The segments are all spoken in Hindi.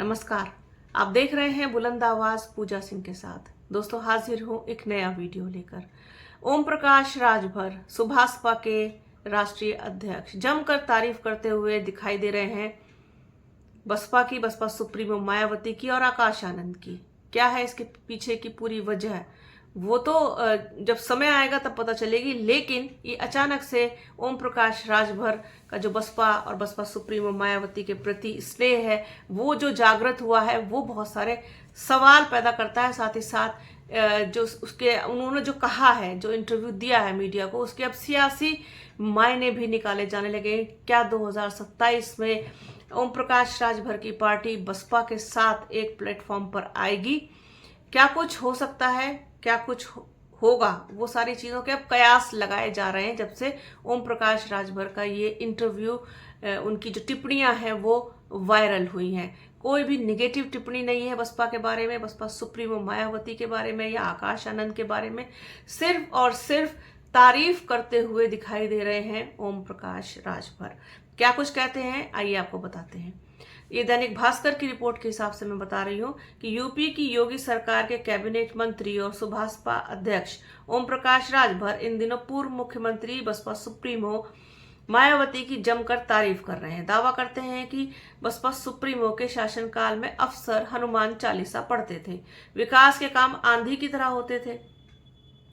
नमस्कार। आप देख रहे हैं बुलंद आवाज पूजा सिंह के साथ। दोस्तों, हाजिर हूं एक नया वीडियो लेकर। ओम प्रकाश राजभर सुभाषपा के राष्ट्रीय अध्यक्ष जमकर तारीफ करते हुए दिखाई दे रहे हैं बसपा सुप्रीमो मायावती की और आकाश आनंद की। क्या है इसके पीछे की पूरी वजह, वो तो जब समय आएगा तब पता चलेगी। लेकिन ये अचानक से ओम प्रकाश राजभर का जो बसपा और बसपा सुप्रीमो मायावती के प्रति स्नेह है, वो जो जागृत हुआ है, वो बहुत सारे सवाल पैदा करता है। साथ ही साथ जो उसके उन्होंने जो कहा है, जो इंटरव्यू दिया है मीडिया को, उसके अब सियासी मायने भी निकाले जाने लगे। क्या 2027 में ओम प्रकाश राजभर की पार्टी बसपा के साथ एक प्लेटफॉर्म पर आएगी? क्या कुछ हो सकता है, क्या कुछ होगा, वो सारी चीजों के अब कयास लगाए जा रहे हैं जब से ओम प्रकाश राजभर का ये इंटरव्यू, उनकी जो टिप्पणियां हैं वो वायरल हुई हैं। कोई भी निगेटिव टिप्पणी नहीं है बसपा के बारे में, बसपा सुप्रीमो मायावती के बारे में या आकाश आनंद के बारे में। सिर्फ और सिर्फ तारीफ करते हुए दिखाई दे रहे हैं ओम प्रकाश राजभर। क्या कुछ कहते हैं, आइए आपको बताते हैं। ये दैनिक भास्कर की रिपोर्ट के हिसाब से मैं बता रही हूँ कि यूपी की योगी सरकार के कैबिनेट मंत्री और सुभाषपा अध्यक्ष ओम प्रकाश राजभर इन दिनों पूर्व मुख्यमंत्री बसपा सुप्रीमो मायावती की जमकर तारीफ कर रहे हैं। दावा करते हैं कि बसपा सुप्रीमो के शासनकाल में अफसर हनुमान चालीसा पढ़ते थे, विकास के काम आंधी की तरह होते थे।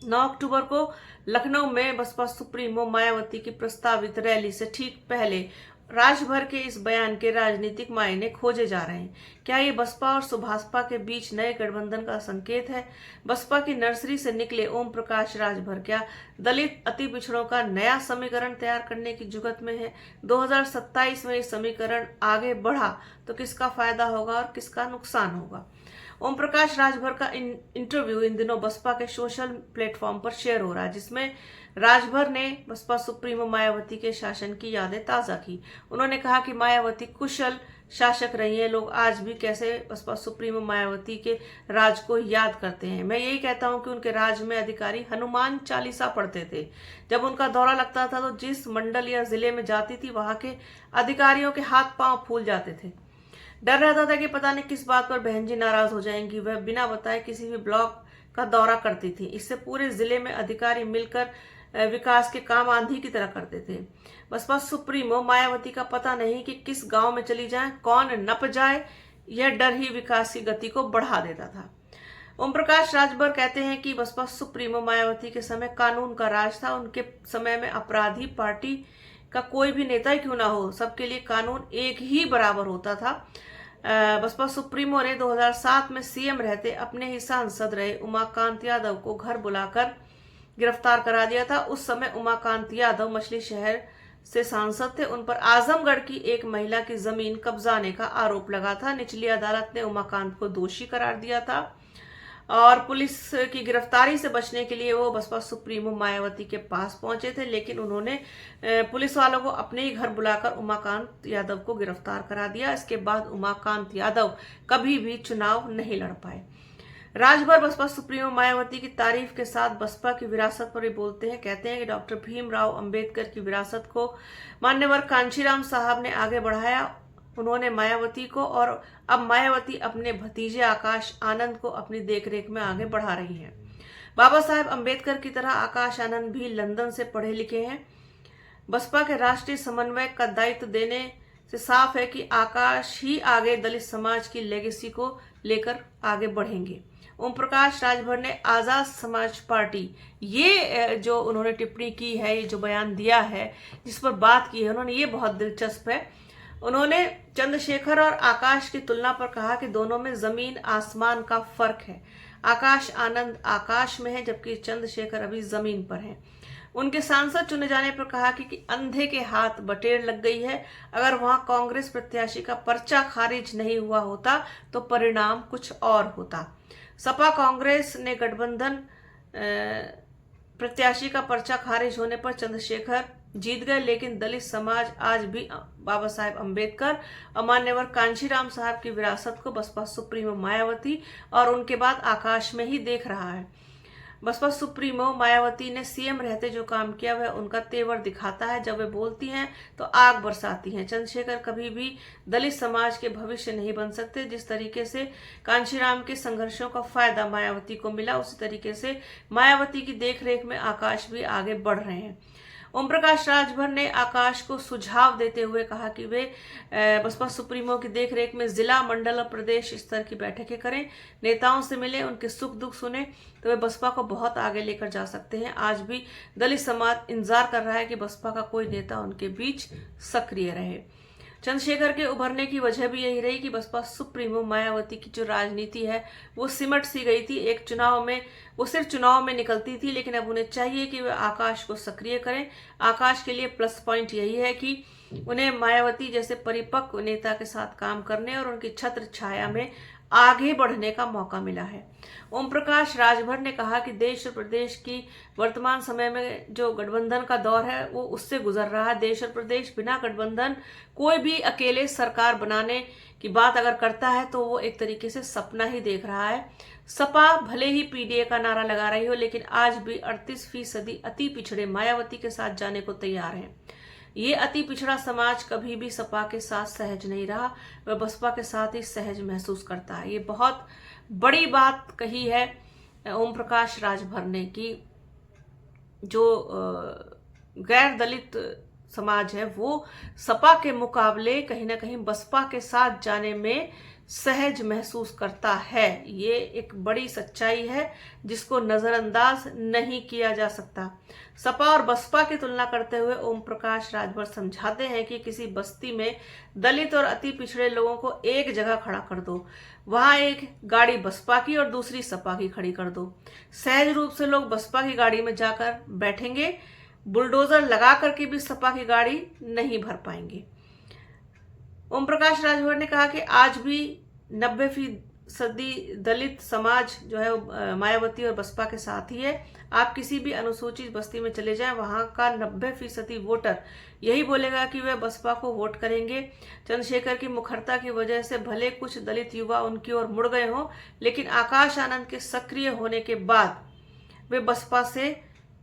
9 अक्टूबर को लखनऊ में बसपा सुप्रीमो मायावती की प्रस्तावित रैली से ठीक पहले राजभर के इस बयान के राजनीतिक मायने खोजे जा रहे हैं। क्या ये बसपा और सुभाषपा के बीच नए गठबंधन का संकेत है? बसपा की नर्सरी से निकले ओम प्रकाश राजभर क्या दलित अति पिछड़ों का नया समीकरण तैयार करने की जुगत में है? 2027 में ये समीकरण आगे बढ़ा तो किसका फायदा होगा और किसका नुकसान होगा? ओम प्रकाश राजभर का इंटरव्यू इन दिनों बसपा के सोशल प्लेटफॉर्म पर शेयर हो रहा है, जिसमें राजभर ने बसपा सुप्रीमो मायावती के शासन की यादें ताजा की। उन्होंने कहा कि मायावती कुशल शासक रही है, लोग आज भी कैसे बसपा सुप्रीमो मायावती के राज को याद करते हैं। मैं यही कहता हूं कि उनके राज में अधिकारी हनुमान चालीसा पढ़ते थे। जब उनका दौरा लगता था तो जिस मंडल या जिले में जाती थी, वहां के अधिकारियों के हाथ पांव फूल जाते थे। डर रहता था कि पता नहीं किस बात पर बहन जी नाराज हो जाएंगी। वह बिना बताए किसी भी ब्लॉक का दौरा करती थी। इससे पूरे जिले में अधिकारी मिलकर विकास के काम आंधी की तरह करते थे। बसपा सुप्रीमो मायावती का पता नहीं कि किस गांव में चली जाए, कौन नप जाए, यह डर ही विकास की गति को बढ़ा देता था। ओम प्रकाश राजभर कहते हैं कि बसपा सुप्रीमो मायावती के समय कानून का राज था। उनके समय में अपराधी पार्टी का कोई भी नेता ही क्यों ना हो, सबके लिए कानून एक ही बराबर होता था। बसपा सुप्रीमो ने 2007 में सीएम रहते अपने ही सांसद रहे उमाकांत यादव को घर बुलाकर गिरफ्तार करा दिया था। उस समय उमाकांत यादव मछली शहर से सांसद थे। उन पर आजमगढ़ की एक महिला की जमीन कब्जाने का आरोप लगा था। निचली अदालत ने उमाकांत को दोषी करार दिया था और पुलिस की गिरफ्तारी से बचने के लिए वो बसपा सुप्रीमो मायावती के पास पहुंचे थे, लेकिन उन्होंने पुलिस वालों को अपने ही घर बुलाकर उमाकांत यादव को गिरफ्तार करा दिया। इसके बाद उमाकांत यादव कभी भी चुनाव नहीं लड़ पाए। राजभर बसपा सुप्रीमो मायावती की तारीफ के साथ बसपा की विरासत पर भी बोलते हैं। कहते हैं कि डॉक्टर भीमराव अंबेडकर की विरासत को मान्यवर कांशीराम साहब ने आगे बढ़ाया। उन्होंने मायावती को, और अब मायावती अपने भतीजे आकाश आनंद को अपनी देखरेख में आगे बढ़ा रही हैं। बाबा साहेब अंबेडकर की तरह आकाश आनंद भी लंदन से पढ़े लिखे हैं। बसपा के राष्ट्रीय समन्वय का दायित्व देने से साफ है कि आकाश ही आगे दलित समाज की लेगेसी को लेकर आगे बढ़ेंगे। ओम प्रकाश राजभर ने आजाद समाज पार्टी, ये जो उन्होंने टिप्पणी की है, ये जो बयान दिया है, जिस पर बात की है उन्होंने, ये बहुत दिलचस्प है। उन्होंने चंद्रशेखर और आकाश की तुलना पर कहा कि दोनों में जमीन आसमान का फर्क है। आकाश आनंद आकाश में है जबकि चंद्रशेखर अभी जमीन पर है। उनके सांसद चुने जाने पर कहा कि अंधे के हाथ बटेर लग गई है। अगर वहां कांग्रेस प्रत्याशी का पर्चा खारिज नहीं हुआ होता तो परिणाम कुछ और होता। सपा कांग्रेस ने गठबंधन प्रत्याशी का पर्चा खारिज होने पर चंद्रशेखर जीत गए, लेकिन दलित समाज आज भी बाबा साहेब अंबेडकर और मान्यवर कांशीराम साहब की विरासत को बसपा सुप्रीमो मायावती और उनके बाद आकाश में ही देख रहा है। बसपा सुप्रीमो मायावती ने सीएम रहते जो काम किया वह उनका तेवर दिखाता है। जब वे बोलती हैं तो आग बरसाती हैं। चंद्रशेखर कभी भी दलित समाज के भविष्य नहीं बन सकते। जिस तरीके से कांशीराम के संघर्षों का फायदा मायावती को मिला, उसी तरीके से मायावती की देखरेख में आकाश भी आगे बढ़ रहे हैं। ओम प्रकाश राजभर ने आकाश को सुझाव देते हुए कहा कि वे बसपा सुप्रीमो की देखरेख में जिला, मंडल और प्रदेश स्तर की बैठकें करें, नेताओं से मिलें, उनके सुख दुख सुने, तो वे बसपा को बहुत आगे लेकर जा सकते हैं। आज भी दलित समाज इंतजार कर रहा है कि बसपा का कोई नेता उनके बीच सक्रिय रहे। चंद्रशेखर के उभरने की वजह भी यही रही कि बसपा सुप्रीमो मायावती की जो राजनीति है वो सिमट सी गई थी। वो सिर्फ चुनाव में निकलती थी, लेकिन अब उन्हें चाहिए कि वे आकाश को सक्रिय करें। आकाश के लिए प्लस पॉइंट यही है कि उन्हें मायावती जैसे परिपक्व नेता के साथ काम करने और उनकी छत्र छाया में आगे बढ़ने का मौका मिला है। ओम प्रकाश राजभर ने कहा कि देश और प्रदेश की वर्तमान समय में जो गठबंधन का दौर है वो उससे गुजर रहा है। देश और प्रदेश बिना गठबंधन कोई भी अकेले सरकार बनाने की बात अगर करता है तो वो एक तरीके से सपना ही देख रहा है। सपा भले ही पीडीए का नारा लगा रही हो, लेकिन आज भी 38% अति पिछड़े मायावती के साथ जाने को तैयार हैं। ये अति पिछड़ा समाज कभी भी सपा के साथ सहज नहीं रहा, वह बसपा के साथ ही सहज महसूस करता है। ये बहुत बड़ी बात कही है ओम प्रकाश राजभर ने कि जो गैर दलित समाज है वो सपा के मुकाबले कहीं ना कहीं बसपा के साथ जाने में सहज महसूस करता है। ये एक बड़ी सच्चाई है जिसको नजरअंदाज नहीं किया जा सकता। सपा और बसपा की तुलना करते हुए ओम प्रकाश राजभर समझाते हैं कि किसी बस्ती में दलित और अति पिछड़े लोगों को एक जगह खड़ा कर दो, वहां एक गाड़ी बसपा की और दूसरी सपा की खड़ी कर दो, सहज रूप से लोग बसपा की गाड़ी में जाकर बैठेंगे, बुलडोजर लगा करके भी सपा की गाड़ी नहीं भर पाएंगे। ओम प्रकाश राजभर ने कहा कि आज भी 90% दलित समाज जो है मायावती और बसपा के साथ ही है। आप किसी भी अनुसूचित बस्ती में चले जाएं, वहां का 90% वोटर यही बोलेगा कि वे बसपा को वोट करेंगे। चंद्रशेखर की मुखरता की वजह से भले कुछ दलित युवा उनकी ओर मुड़ गए हों, लेकिन आकाश आनंद के सक्रिय होने के बाद वे बसपा से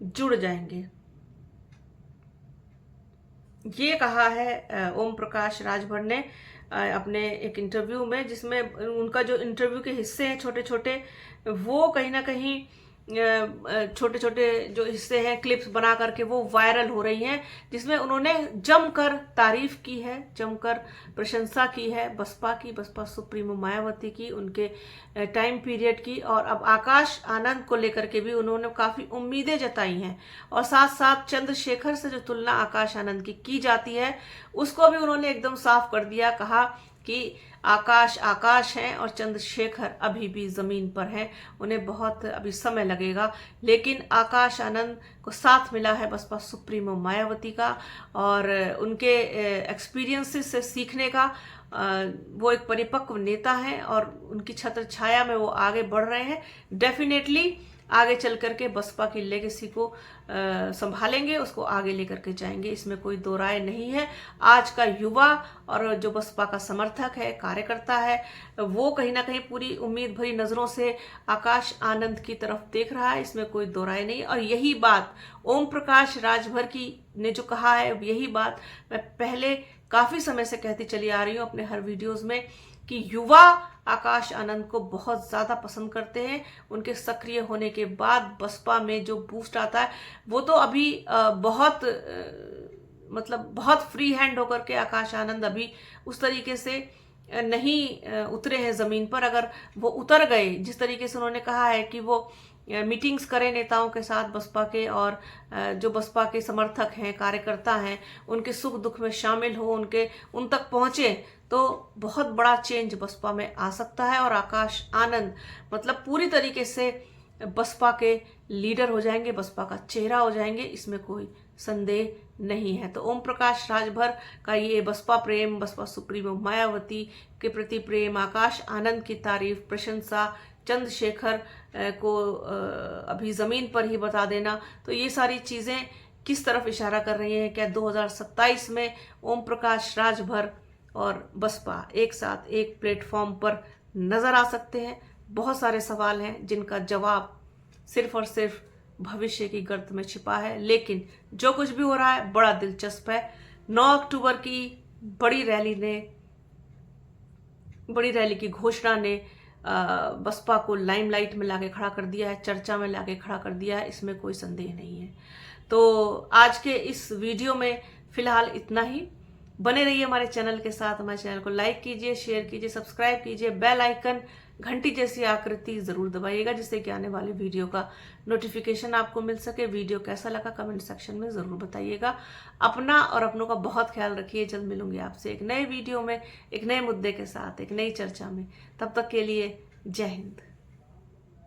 जुड़ जाएंगे। ये कहा है ओम प्रकाश राजभर ने अपने एक इंटरव्यू में, जिसमें उनका जो इंटरव्यू के हिस्से हैं छोटे छोटे, वो कहीं ना कहीं छोटे छोटे जो हिस्से हैं क्लिप्स बना करके वो वायरल हो रही हैं, जिसमें उन्होंने जमकर तारीफ की है, जमकर प्रशंसा की है बसपा सुप्रीमो मायावती की, उनके टाइम पीरियड की, और अब आकाश आनंद को लेकर के भी उन्होंने काफ़ी उम्मीदें जताई हैं। और साथ साथ चंद्रशेखर से जो तुलना आकाश आनंद की जाती है उसको भी उन्होंने एकदम साफ कर दिया, कहा कि आकाश आकाश हैं और चंद्रशेखर अभी भी जमीन पर हैं, उन्हें बहुत अभी समय लगेगा, लेकिन आकाश आनंद को साथ मिला है बसपा सुप्रीमो मायावती का और उनके एक्सपीरियंसेस से सीखने का। वो एक परिपक्व नेता हैं और उनकी छत्र छाया में वो आगे बढ़ रहे हैं। डेफिनेटली आगे चल करके बसपा की लेगेसी को संभालेंगे, उसको आगे लेकर के जाएंगे, इसमें कोई दो राय नहीं है। आज का युवा और जो बसपा का समर्थक है, कार्यकर्ता है, वो कहीं ना कहीं पूरी उम्मीद भरी नज़रों से आकाश आनंद की तरफ देख रहा है, इसमें कोई दो राय नहीं। और यही बात ओम प्रकाश राजभर की ने जो कहा है, यही बात मैं पहले काफ़ी समय से कहती चली आ रही हूँ अपने हर वीडियोज़ में कि युवा आकाश आनंद को बहुत ज़्यादा पसंद करते हैं। उनके सक्रिय होने के बाद बसपा में जो बूस्ट आता है वो तो अभी बहुत फ्री हैंड होकर के आकाश आनंद अभी उस तरीके से नहीं उतरे हैं ज़मीन पर। अगर वो उतर गए, जिस तरीके से उन्होंने कहा है कि वो मीटिंग्स करें नेताओं के साथ बसपा के, और जो बसपा के समर्थक हैं, कार्यकर्ता हैं, उनके सुख दुख में शामिल हो, उन तक पहुँचे, तो बहुत बड़ा चेंज बसपा में आ सकता है और आकाश आनंद पूरी तरीके से बसपा के लीडर हो जाएंगे, बसपा का चेहरा हो जाएंगे, इसमें कोई संदेह नहीं है। तो ओम प्रकाश राजभर का ये बसपा प्रेम, बसपा सुप्रीमो मायावती के प्रति प्रेम, आकाश आनंद की तारीफ, प्रशंसा, चंद्रशेखर को अभी ज़मीन पर ही बता देना, तो ये सारी चीज़ें किस तरफ इशारा कर रही हैं? क्या 2027 में ओम प्रकाश राजभर और बसपा एक साथ एक प्लेटफॉर्म पर नज़र आ सकते हैं? बहुत सारे सवाल हैं जिनका जवाब सिर्फ और सिर्फ भविष्य की गर्त में छिपा है। लेकिन जो कुछ भी हो रहा है बड़ा दिलचस्प है। 9 अक्टूबर की बड़ी रैली की घोषणा ने बसपा को लाइमलाइट में लाके खड़ा कर दिया है, चर्चा में लाके खड़ा कर दिया है, इसमें कोई संदेह नहीं है। तो आज के इस वीडियो में फिलहाल इतना ही। बने रहिए हमारे चैनल के साथ। हमारे चैनल को लाइक कीजिए, शेयर कीजिए, सब्सक्राइब कीजिए, बेल आइकन घंटी जैसी आकृति जरूर दबाइएगा, जिससे कि आने वाले वीडियो का नोटिफिकेशन आपको मिल सके। वीडियो कैसा लगा कमेंट सेक्शन में जरूर बताइएगा। अपना और अपनों का बहुत ख्याल रखिए। जल्द मिलूंगी आपसे एक नए वीडियो में, एक नए मुद्दे के साथ, एक नई चर्चा में। तब तक के लिए जय हिंद।